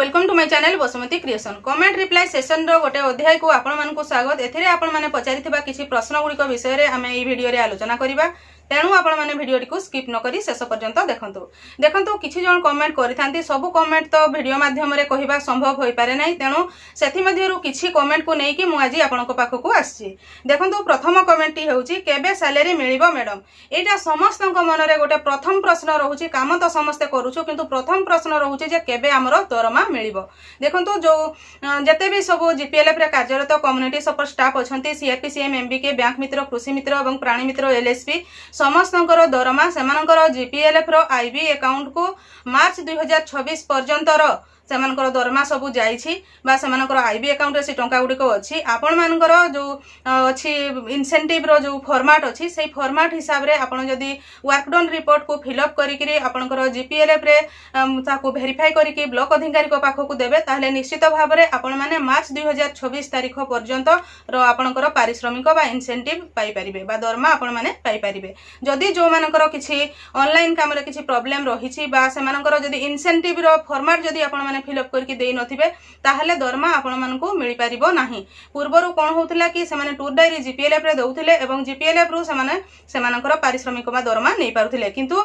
Welcome to my channel Basumati creation. Comment reply session रो गोटे अध्याय को आपण मानकु स्वागत। एथिरे आपण माने पचारिथिबा किछि प्रश्न गुड़िक विषय रे आमे ई वीडियो रे आलोचना करिबा। तेणु आपण माने वीडियो को स्किप न करी शेष पर्यंत देखंतु। देखंतु किछि जण कमेंट करिथांती, सब कमेंट तो वीडियो माध्यम रे कहिबा संभव होई पारे नै। तेणु सेथि मध्यरु किछि कमेंट को नै कि मु आज आपनक पाखकु आछि। देखंतु प्रथम कमेंट टी होउछि केबे सैलरी मिलिबो मैडम। एटा समस्तक मन रे गोटे प्रथम प्रश्न रहउछि। काम तो समस्त करूछु किंतु प्रथम प्रश्न रहउछि जे केबे हमरो दरमा मिलिबो। देखंतु जो जते भी सब जीपीएलएफ रे कार्यरत कम्युनिटी सपोर्ट स्टाफ अछंती, सीआरपीसीएम, एमबीके, बैंक मित्र, कृषि मित्र एवं प्राणी मित्र, एलएसपी समस्तंकर दरमा सेमानकर जीपीएलएफ रो आईबी अकाउंट को मार्च 2026 पर्यंत सेमानकर दरमा सबु जाइछि बा सेमानकर आईबी अकाउंट रे से टंका गुडी को अछि। आपण मानकर जो अछि इंसेंटिव रो जो फॉर्मेट अछि सेही फॉर्मेट हिसाब रे आपण जदी वर्क डन रिपोर्ट को फिल अप करी कि आपनकर जीपीएलएफ रे ताको वेरीफाई करी कि ब्लॉक अधिकारी को पाखो को देबे ताहले निश्चित भाव रे आपण माने मार्च 2026 तारिख पर्यंत रो आपनकर पारिश्रमिक बा इंसेंटिव पाई परिबे बा दरमा आपण माने पाई परिबे। जदी जो मानकर किछि ऑनलाइन काम रे किछि प्रॉब्लम रहिछि बा सेमानकर जदी इंसेंटिव रो फॉर्मेट जदी आपण माने फिल अप करके देई नथिबे ताहले दरमा आपण मानकु मिली परिबो नाही। पूर्वरु कोन होउतला कि सेमाने टूर डायरी जीपीएलएफ रे दउथिले एवं जीपीएलएफ रु सेमानकर पारिश्रमिक बा दरमा नै पारुथिले, किंतु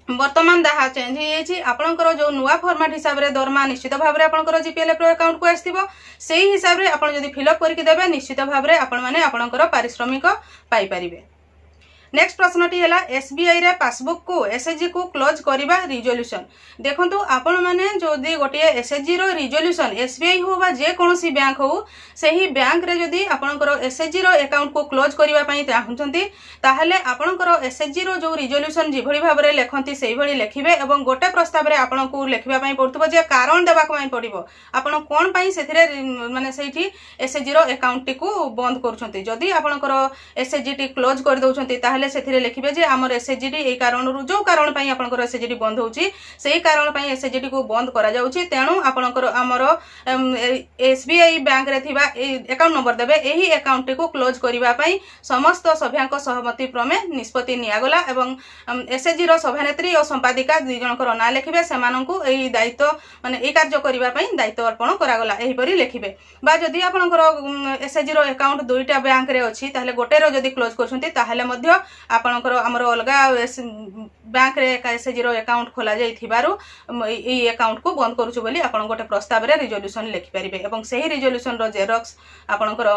वर्तमान दाहा चेंज हो जाइए। आपणकर जो नुआ फॉर्मेट हिसाब रे दरमा निश्चित भाव में आपणकर जीपीएलएफ अकाउंट को आसथिबो सेही हिसाब रे आपण जदी फिल अप करके देबे निश्चित भाव में आपण माने आपणकर पारिश्रमिक पाई परिबे। नेक्स्ट प्रश्नटी है एसबीआई रे पासबुक को एसएचजी को क्लोज करिबा रिजोल्यूशन। देखंतु आपण माने जदी गोटे एसएचजी रो रिजोल्यूशन एसबीआई हो बा जे कोनोसी बैंक हो सेही बैंक रे जदी आपणकर एसएचजी रो अकाउंट को क्लोज करिबा पई चाहउछंती ताहले आपणकर एसएचजी रो जो रिजोल्यूशन जिभଳି भाबरे लेखंती सेही भଳି लेखिबे एवं गोटे प्रस्ताव रे आपणकु लेखिबा पई पड़तबो जे कारण देबा पई पड़िबो आपण कोन पई सेथिरे माने सेठी एसएचजी रो अकाउंट टी को बंद करूछंती। जदी आपणकर एसएचजी टी क्लोज कर दउछंती ताहले सेथिरे लेखिबे जे हमर एसएचजी ए कारण रु जो कारण पई आपणकर एसएचजी बंद होउची सेही कारण पई एसएचजी को बंद करा जाउची। तेणु आपणकर हमर एसबीआई बैंक रे थिबा अकाउंट नंबर देबे एही अकाउंट को क्लोज करिबा पई समस्त सभ्यांक सहमति क्रमे निष्पत्ति नियागला एवं एसएचजी रो सभानेत्री और संपादिका दुई जनकर ना लेखिबे सेमानंकु एही दायित्व माने ए कार्य करिबा पई दायित्व अर्पण करागला एही परि लेखिबे। बा जदी आपणकर एसएचजी रो अकाउंट दुईटा बैंक रे अछि ताहले गोटे रो जदी क्लोज करछंती ताहले मध्य आपणकर हमर अलगा बैंक रे एसएचजी रो अकाउंट खोला जाई थिबारु ए अकाउंट को बंद करूछु बोली आपण गोटे प्रस्ताव रे रिजोल्यूशन लेखि परिबे एवं सेही रिजोल्यूशन रो जेरॉक्स आपणकर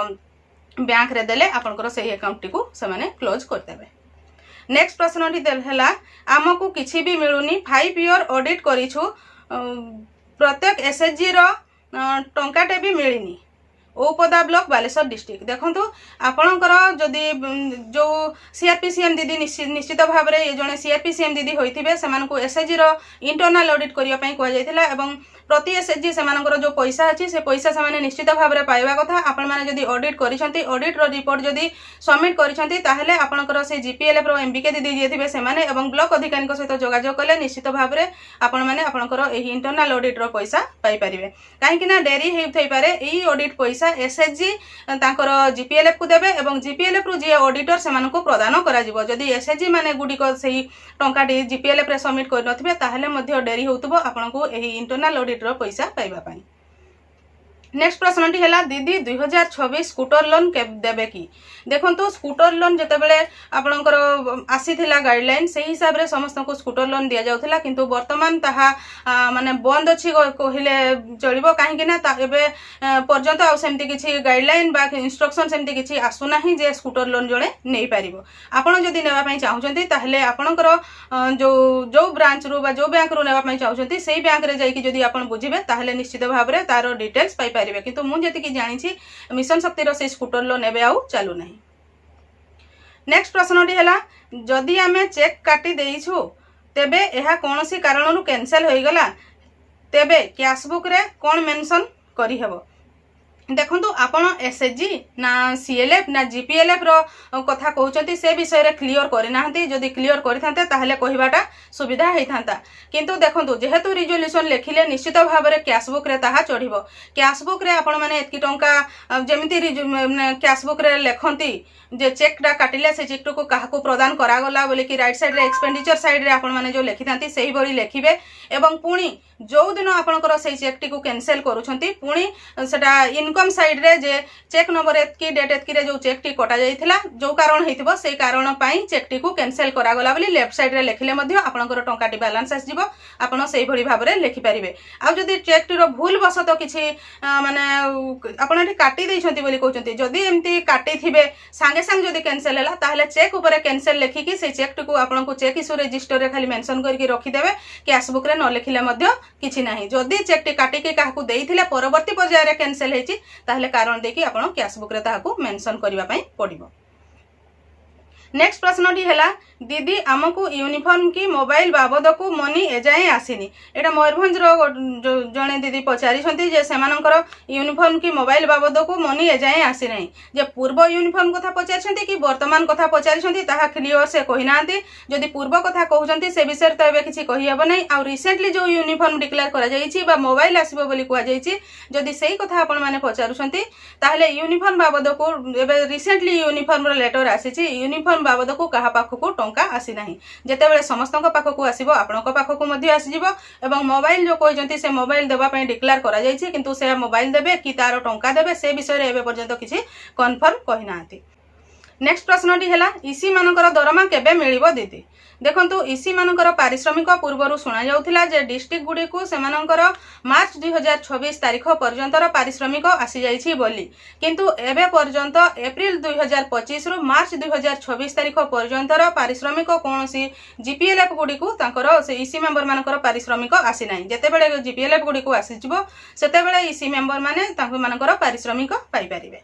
बैंक रे देले आपणकर सेही अकाउंट टी को से क्लोज कर देबे। नेक्स्ट प्रश्नटी है आमको किछि भी मिलुनी 5 ईयर ऑडिट करिछु प्रत्येक एसएचजी रो टंकाटे भी मिलिनी ओपदा ब्लॉक बालेश्वर डिस्ट्रिक्ट। देखंतु आपणकर जदि जो सीआरपीसीएम दीदी निश्चित भाव में ये जड़े सीआरपीसीएम दीदी होइथिबे सेमानकु एसएचजी रो इंटरनल ऑडिट करिया पई कहै जायतिला एवं प्रति एसएचजी सेमानकर जो पैसा अछि से पैसा सेमाने निश्चित भाव में पाइबा कथा। आपण माने जदि ऑडिट करिसंती ऑडिट रो रिपोर्ट जदि सबमिट करिसंती ताहले आपणकर से जीपीएलएफ रो एमबीके दीदी जे थिबे सेमाने एवं ब्लॉक अधिकारी सहित जोगाजोग कले निश्चित भाव में आपण माने आपणकर एही इंटरनल ऑडिट रो पैसा पाई परिबे। काहे कि ना डेरी हेउथै पारे एही ऑडिट पैसा एसएचजी तांकर जीपीएलएफ को देबे एवं जीपीएलएफ रु जे ऑडिटर सेमानकु प्रदान करा जिवो। जदि एसएचजी माने गुडी को सही टंकाटी जीपीएलएफ रे सबमिट कर नथिबे ताहले मध्ये डेरी होउतबो आपनकु एही इंटरनल ऑडिट रो पैसा पाइबा पाई। नेक्स्ट प्रश्नटी है दीदी 2026 स्कूटर लोन देबे कि। देखंतु स्कूटर लोन जते बेले आपनकर आसीथिला गाइडलाइन से हिसाब रे समस्त को स्कूटर लोन दिया जाउथिला, किंतु वर्तमान ताहा माने बंद अछि कहिले चलिबो। काहे कि ना एबे पर्यंत आ सेमति किछि गाइडलाइन बा इंस्ट्रक्शन सेमति किछि आसु नाही जे स्कूटर लोन जणे नै पारिबो। आपण जदि नेबा पई चाहुचंती ताहले आपनकर जो ब्रांच रु बा जो बैंक रु नेबा पई चाहुचंती सेही बैंक रे जाई कि जदि आपण बुझिबे ताहले निश्चित भाव रे तारो डिटेल्स पाई पारिबे, किंतु मु जति कि जानिछि मिशन शक्ति रो से स्कूटर लोन एबे आउ चालू नाही। नेक्स्ट प्रश्नटी है जदि आमे चेक काटी देइछु तेबे एहा कोनोसी कारणनु कैंसिल होई गला तेबे कैशबुक रे कोन मेंशन करी हेबो। देखंतु आपण एसएचजी ना सीएलएफ ना जीपीएलएफ रो कथा कहउचंती से विषय रे क्लियर करि नाहंती जदी क्लियर करिथांते ताहले कहिबाटा सुविधा हेइथांता किंतु देखंतु जेहेतु रिजोल्यूशन लेखिले निश्चित भाव रे कैशबुक रे ताहा चढ़िबो कैशबुक रे आपण माने एतकी टंका जेमिति कैशबुक रे लेखंती जे चेक टा काटिले से चेक को काहाकू प्रदान करा गला बोले कि राइट साइड रे एक्सपेंडिचर साइड रे आपण माने जो लेखिथांती सेही बरी लेखिबे एवं पुणी जो दिन आपणकर से चेक टी को कैंसिल करूछंती पुणी सेटा इनकम साइड रे जे चेक नंबर एतकी डेट एतकी रे जो चेक टी कटा जाइथिला जो कारण हेतिबो से कारण पई चेक टी को कैंसिल करा गला बोली लेफ्ट साइड रे लेखिले मध्ये आपणकर टंका टी बैलेंस आस जिवो आपण सेही भली भाव रे लेखि परिबे आ जदी चेक टी रो भूल बसत किछि माने आपण एठी काटी दैछंती बोली कहउचंती जदी एम्ति काटी थिबे संगे संग जदी कैंसिल हैला ताहले चेक ऊपर कैंसिल लेखि कि से चेक टी को आपण को चेक इशू रजिस्टर रे खाली मेंशन करके रखि देबे कैशबुक रे न लेखिले मध्ये किछि नाही जदी चेक टी काटी के काहाकू देइथिले परवर्ती पर्याय रे कैंसिल हेछि ताहले कारण देखि आपण कैशबुक रे ताहाकू मेंशन करिवा पई पडिबो। नेक्स्ट प्रश्न टी हैला दीदी आमको यूनिफॉर्म की मोबाइल बाबद को मनी एजाए आसीनी एटा मयूरभंज जड़े दीदी पचारि जे सेमानकर यूनिफॉर्म की मोबाइल बाबद को मनी एजाए आसी नहीं जे पूर्व यूनिफॉर्म कथा पचारि कि वर्तमान कथा पचारि ताहा क्लियर से कहि नांती जदि पूर्व कथा कहउचंती से विषय तो एबे किछि कहि हेबो नै आ रिसेंटली जो यूनिफॉर्म डिक्लेयर करा जाईछि बा मोबाइल आसीबो बोली कुआ जाईछि जदि सेही कथा आपण माने पचारुछंती ताहले यूनिफॉर्म बाबद को एबे रिसेंटली यूनिफॉर्म रो लेटर आसीछि यूनिफॉर्म बाबद को कहा पाखकू टंका आसी नाही जेतेबेले समस्तक पाखकू आसीबो आपणक पाखकू मध्ये आसीजिवो एवं मोबाइल जो कहजंती से मोबाइल देबा पई डिक्लेयर करा जाईछि किंतु से मोबाइल देबे कि तारो टंका देबे से विषय रे एबे पर्यंत किछि कन्फर्म कहि नांती। नेक्स्ट प्रश्न टी हैला ईसी मानकर दरमा केबे मिलिबो दीदी देखंतु ईसी मानकर पारिश्रमिक पूर्वरु सुना जाउथिला जे डिस्ट्रिक्ट गुडी को सेमानकर मार्च 2026 तारिख पर्यंतर पारिश्रमिक आसी जाईछि बोली किंतु एबे पर्यंत एप्रिल 2025 रु मार्च 2026 तारिख पर्यंतर पारिश्रमिक कोनोसी जीपीएलएफ गुडी को तांकर से ईसी मेंबर मानकर पारिश्रमिक आसी नाही जेतेबेले जीपीएलएफ गुडी को आसी जिवो सेतेबेले ईसी मेंबर माने तांको मानकर पारिश्रमिक पाई परिबे।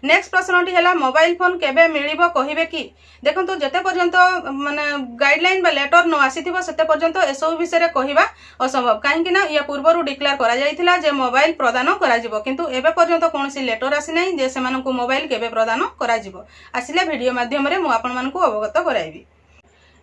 नेक्स्ट प्रश्न टी हैला मोबाइल फोन केबे मिलिबो कहिबे कि देखंतु जते पर्यंत माने गाइडलाइन बा लेटर न आसीथिबो सेते पर्यंत एसो विषय रे कहिबा असंभव काहे कि ना या पूर्वरु डिक्लेयर करा जाइथिला जे मोबाइल प्रदान करा जिवो किंतु एबे पर्यंत कोनसी लेटर आसी नै जे सेमानकु मोबाइल केबे प्रदान करा जिवो आसिले वीडियो माध्यम रे मु आपन मानकु अवगत कराइबी।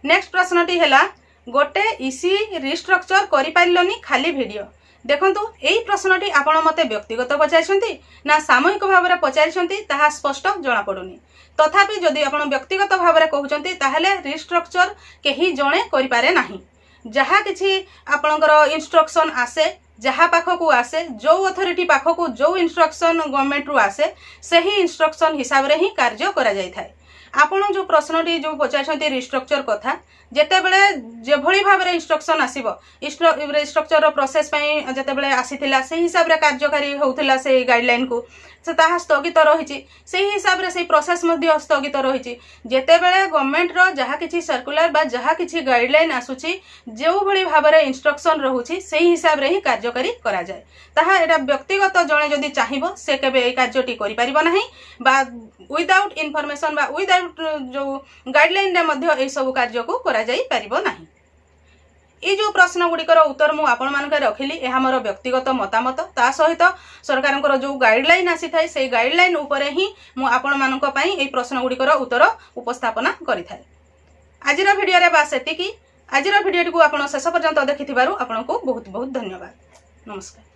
नेक्स्ट प्रश्न टी हैला गोटे ईसी रिस्ट्रक्चर करि पाइलोनी खाली वीडियो देखंतु एई प्रश्नटी आपण मते व्यक्तिगत पचारिछंती ना सामूहिक भाव में पचारिछंती ताहा स्पष्ट जना पडुनी तथापि जदि आपण व्यक्तिगत भाव में कहउचंती ताहले रिस्ट्रक्चर केही जणे करि पारे नाही जहा किछि आपणकर इंस्ट्रक्शन आसे जहा पाखकू आसे जो अथॉरिटी पाखकू जो इंस्ट्रक्शन गवर्नमेंट रु आसे सही इंस्ट्रक्शन हिसाब रे ही कार्य करा जाय थाए। आपण जो प्रश्नटी जो पचारिछंती रिस्ट्रक्चर कथा जेतेबेले जेभली भाव रे इंस्ट्रक्शन आसीबो रिस्ट्रक्चर रो प्रोसेस पई जेतेबेले आसीथिला से हिसाब रे कार्यकारी होउथिला से गाइडलाइन को से ताहा स्थगित रहिछि से हिसाब रे से प्रोसेस मध्ये स्थगित रहिछि जेतेबेले गवर्नमेंट रो जहा किछि सर्कुलर बा जहा किछि गाइडलाइन आसुछि जो भली भाव रे इंस्ट्रक्शन रहुछि से हिसाब रे ही कार्यकारी करा जाय ताहा एटा व्यक्तिगत जणे जदी चाहिबो से केबे ए कार्यटी करि परिबो नाही बा विदाउट इनफॉरमेशन बा विदाउट जो गाइडलाइन रे मध्ये ए सब कार्य को करा जाई परिबो नाही। ये जो प्रश्न गुड़िकर उत्तर मु आपण मानके रखिली एहा मोर व्यक्तिगत मतामत ता सहित सरकारंकर जो गाइडलाइन आसी थाए से गाइडलाइन ऊपर ही मु आपण मानक पई ए प्रश्न गुड़िकर उत्तर उपस्थापना करि थाए। आजिर वीडियो रे बास एतिकी आजिर वीडियो को आपण शेष पर्यंत देखिथिबारु आपनको बहुत बहुत धन्यवाद। नमस्कार।